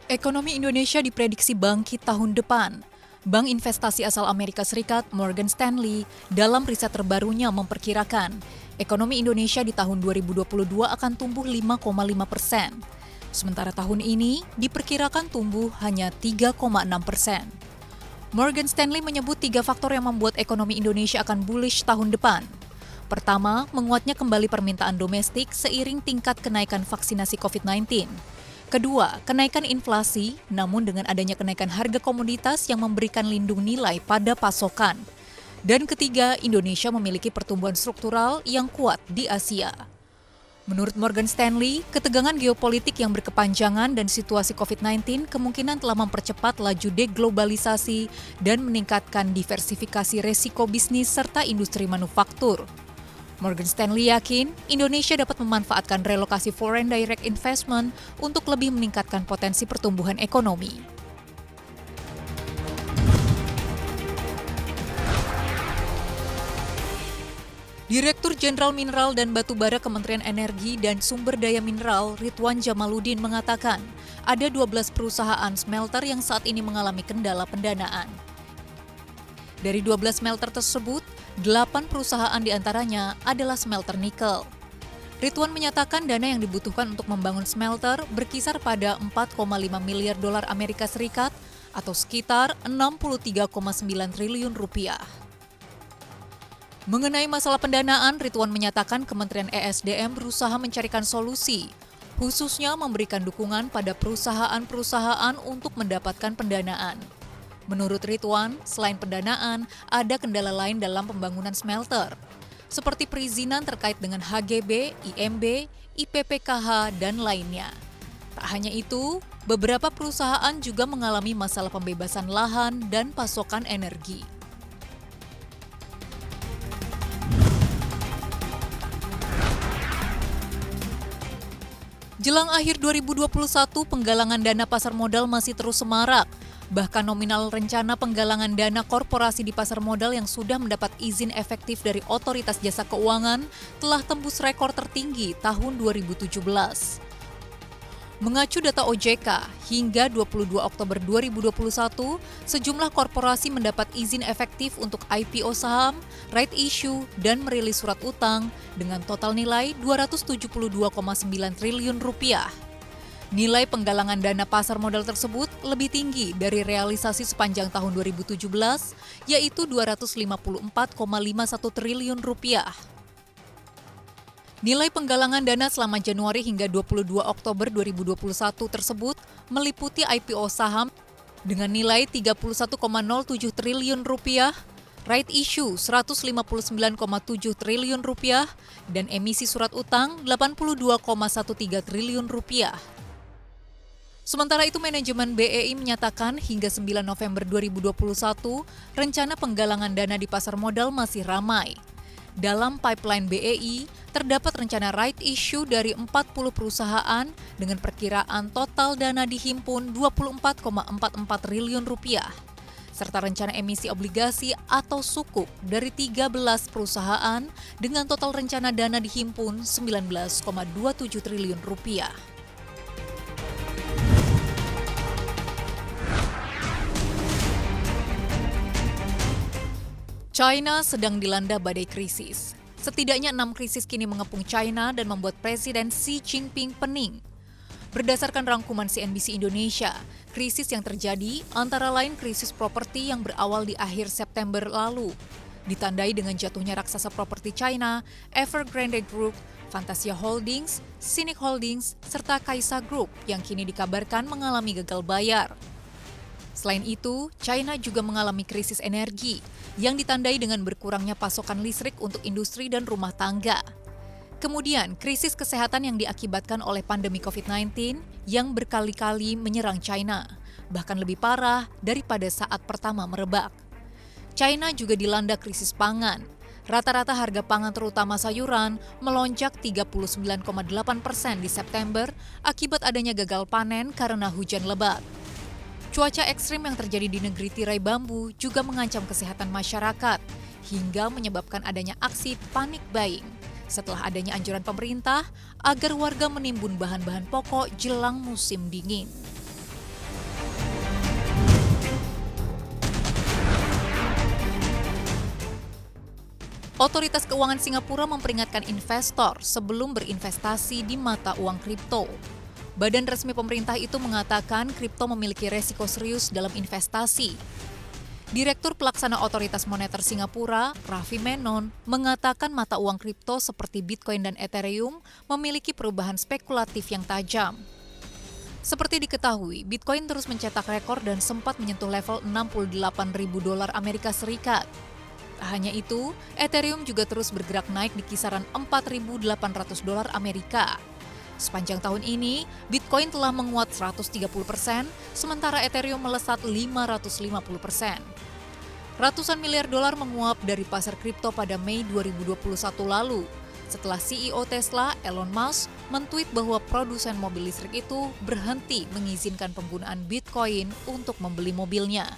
Ekonomi Indonesia diprediksi bangkit tahun depan. Bank investasi asal Amerika Serikat Morgan Stanley dalam riset terbarunya memperkirakan ekonomi Indonesia di tahun 2022 akan tumbuh 5,5%. Sementara tahun ini diperkirakan tumbuh hanya 3,6%. Morgan Stanley menyebut 3 faktor yang membuat ekonomi Indonesia akan bullish tahun depan. Pertama, menguatnya kembali permintaan domestik seiring tingkat kenaikan vaksinasi COVID-19. Kedua, kenaikan inflasi, namun dengan adanya kenaikan harga komoditas yang memberikan lindung nilai pada pasokan. Dan ketiga, Indonesia memiliki pertumbuhan struktural yang kuat di Asia. Menurut Morgan Stanley, ketegangan geopolitik yang berkepanjangan dan situasi COVID-19 kemungkinan telah mempercepat laju deglobalisasi dan meningkatkan diversifikasi resiko bisnis serta industri manufaktur. Morgan Stanley yakin Indonesia dapat memanfaatkan relokasi foreign direct investment untuk lebih meningkatkan potensi pertumbuhan ekonomi. Direktur Jenderal Mineral dan Batubara Kementerian Energi dan Sumber Daya Mineral Ridwan Jamaluddin mengatakan ada 12 perusahaan smelter yang saat ini mengalami kendala pendanaan. Dari 12 smelter tersebut, 8 perusahaan diantaranya adalah smelter nikel. Ridwan menyatakan dana yang dibutuhkan untuk membangun smelter berkisar pada 4,5 miliar dolar Amerika Serikat atau sekitar 63,9 triliun rupiah. Mengenai masalah pendanaan, Ridwan menyatakan Kementerian ESDM berusaha mencarikan solusi, khususnya memberikan dukungan pada perusahaan-perusahaan untuk mendapatkan pendanaan. Menurut Ridwan, selain pendanaan, ada kendala lain dalam pembangunan smelter, seperti perizinan terkait dengan HGB, IMB, IPPKH, dan lainnya. Tak hanya itu, beberapa perusahaan juga mengalami masalah pembebasan lahan dan pasokan energi. Jelang akhir 2021, penggalangan dana pasar modal masih terus semarak. Bahkan nominal rencana penggalangan dana korporasi di pasar modal yang sudah mendapat izin efektif dari Otoritas Jasa Keuangan telah tembus rekor tertinggi tahun 2017. Mengacu data OJK, hingga 22 Oktober 2021, sejumlah korporasi mendapat izin efektif untuk IPO saham, right issue, dan merilis surat utang dengan total nilai 272,9 triliun rupiah. Nilai penggalangan dana pasar modal tersebut lebih tinggi dari realisasi sepanjang tahun 2017, yaitu 254,51 triliun rupiah. Nilai penggalangan dana selama Januari hingga 22 Oktober 2021 tersebut meliputi IPO saham dengan nilai 31,07 triliun rupiah, right issue 159,7 triliun rupiah, dan emisi surat utang 82,13 triliun rupiah. Sementara itu, manajemen BEI menyatakan hingga 9 November 2021, rencana penggalangan dana di pasar modal masih ramai. Dalam pipeline BEI, terdapat rencana right issue dari 40 perusahaan dengan perkiraan total dana dihimpun 24,44 triliun rupiah, serta rencana emisi obligasi atau sukuk dari 13 perusahaan dengan total rencana dana dihimpun 19,27 triliun rupiah. China sedang dilanda badai krisis. Setidaknya 6 krisis kini mengepung China dan membuat Presiden Xi Jinping pening. Berdasarkan rangkuman CNBC Indonesia, krisis yang terjadi antara lain krisis properti yang berawal di akhir September lalu, ditandai dengan jatuhnya raksasa properti China, Evergrande Group, Fantasia Holdings, Civic Holdings, serta Kaisa Group yang kini dikabarkan mengalami gagal bayar. Selain itu, China juga mengalami krisis energi yang ditandai dengan berkurangnya pasokan listrik untuk industri dan rumah tangga. Kemudian, krisis kesehatan yang diakibatkan oleh pandemi COVID-19 yang berkali-kali menyerang China, bahkan lebih parah daripada saat pertama merebak. China juga dilanda krisis pangan. Rata-rata harga pangan terutama sayuran melonjak 39,8% di September akibat adanya gagal panen karena hujan lebat. Cuaca ekstrim yang terjadi di negeri tirai bambu juga mengancam kesehatan masyarakat hingga menyebabkan adanya aksi panic buying setelah adanya anjuran pemerintah agar warga menimbun bahan-bahan pokok jelang musim dingin. Otoritas Keuangan Singapura memperingatkan investor sebelum berinvestasi di mata uang kripto. Badan resmi pemerintah itu mengatakan kripto memiliki resiko serius dalam investasi. Direktur Pelaksana Otoritas Moneter Singapura, Raffi Menon, mengatakan mata uang kripto seperti Bitcoin dan Ethereum memiliki perubahan spekulatif yang tajam. Seperti diketahui, Bitcoin terus mencetak rekor dan sempat menyentuh level $68.000 Amerika Serikat. Tak hanya itu, Ethereum juga terus bergerak naik di kisaran $4.800 Amerika. Sepanjang tahun ini, Bitcoin telah menguat 130%, sementara Ethereum melesat 550%. Ratusan miliar dolar menguap dari pasar kripto pada Mei 2021 lalu, setelah CEO Tesla, Elon Musk, mentweet bahwa produsen mobil listrik itu berhenti mengizinkan penggunaan Bitcoin untuk membeli mobilnya.